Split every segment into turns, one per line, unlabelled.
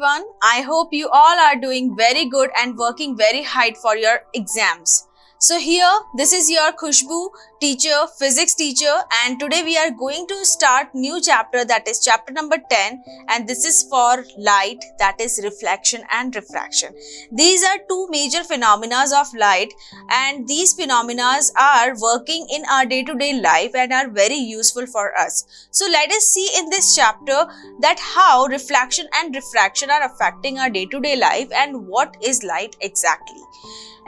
everyone. I hope you all are doing very good and working very hard for your exams. So here, this is your Khushbu teacher, physics teacher, and today we are going to start new chapter, that is chapter number 10, and this is for light, that is reflection and refraction. These are two major phenomena of light, and these phenomena are working in our day-to-day life and are very useful for us. So let us see in this chapter that how reflection and refraction are affecting our day-to-day life and what is light exactly.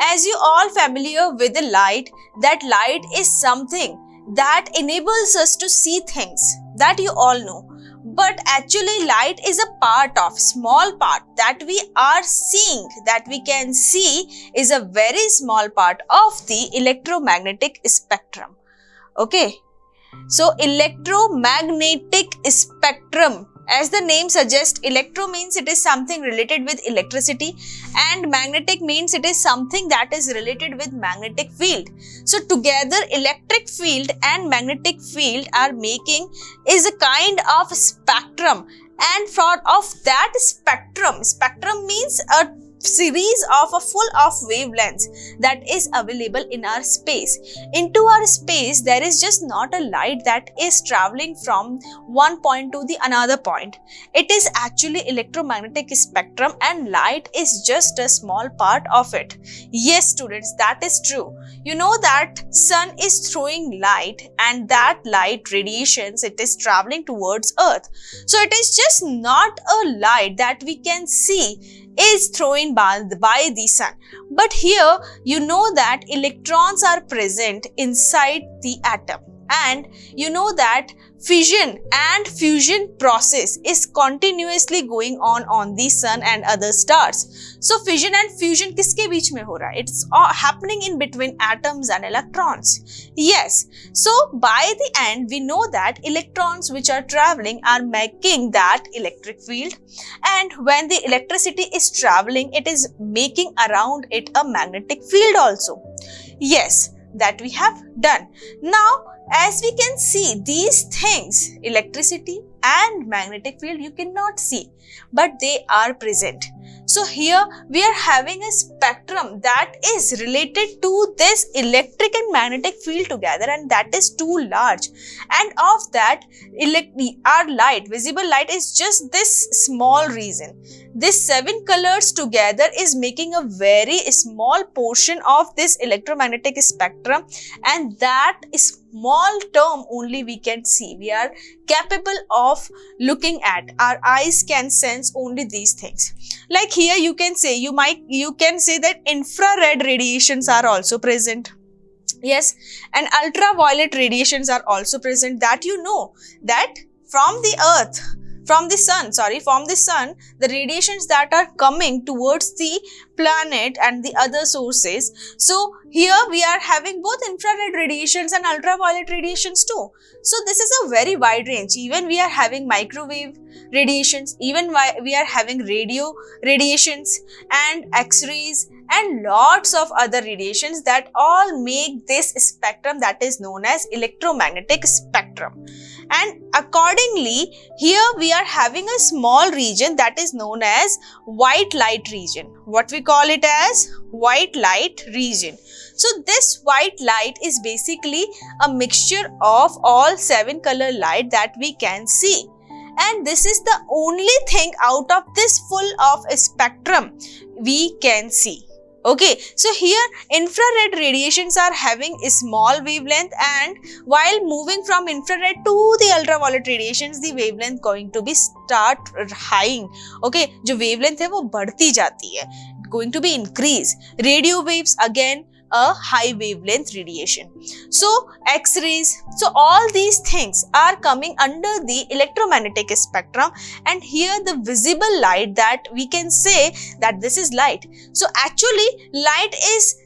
As you all familiar with the light, that light is something that enables us to see things, that you all know. But actually light is a part of, small part that we are seeing, that we can see is a very small part of the electromagnetic spectrum. Okay. So electromagnetic spectrum. As the name suggests, electro means it is something related with electricity and magnetic means it is something that is related with magnetic field. So together electric field and magnetic field are making is a kind of spectrum, and for of that spectrum means a series of a full of wavelengths that is available in our space. Into our space there is just not a light that is traveling from one point to the another point. It is actually electromagnetic spectrum and light is just a small part of it. Yes students, that is true. You know that sun is throwing light and that light radiations, it is traveling towards earth. So it is just not a light that we can see is thrown by the sun. But here you know that electrons are present inside the atom, and you know that fission and fusion process is continuously going on the sun and other stars. So fission and fusion kiske beech mein ho raha hai? It's happening in between atoms and electrons. Yes. So by the end we know that electrons which are traveling are making that electric field, and when the electricity is traveling it is making around it a magnetic field also. Yes, that we have done. Now as we can see, these things, electricity and magnetic field, you cannot see, but they are present. So here we are having a spectrum that is related to this electric and magnetic field together, and that is too large. And of that, our light, visible light is just this small region. This 7 colors together is making a very small portion of this electromagnetic spectrum, and that small term only we can see. We are capable of looking at. Our eyes can sense only these things. Like here you can say, you can say that infrared radiations are also present. Yes, and ultraviolet radiations are also present, that you know that from the sun, the radiations that are coming towards the planet and the other sources. So here we are having both infrared radiations and ultraviolet radiations too. So this is a very wide range. Even we are having microwave radiations, even we are having radio radiations and X-rays and lots of other radiations that all make this spectrum that is known as electromagnetic spectrum. And accordingly, here we are having a small region that is known as white light region. What we call it as white light region. So this white light is basically a mixture of all 7 color light that we can see. And this is the only thing out of this full of spectrum we can see. Okay, so here infrared radiations are having a small wavelength, and while moving from infrared to the ultraviolet radiations, the wavelength going to be start high. Okay, जो wavelength है वो बढ़ती जाती है, going to be increase. Radio waves again a high wavelength radiation. So X-rays, so all these things are coming under the electromagnetic spectrum, and here the visible light that we can say that this is light. So actually light is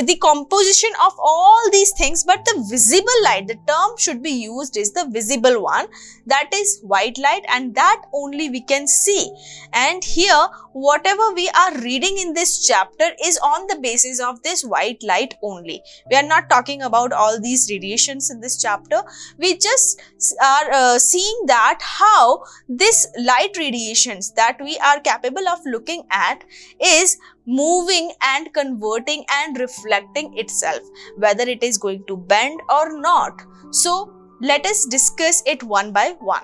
the composition of all these things, but the visible light, the term should be used is the visible one, that is white light, and that only we can see. And here whatever we are reading in this chapter is on the basis of this white light only. We are not talking about all these radiations in this chapter. We just are seeing that how this light radiations that we are capable of looking at is moving and converting and reflecting itself, whether it is going to bend or not. So let us discuss it one by one.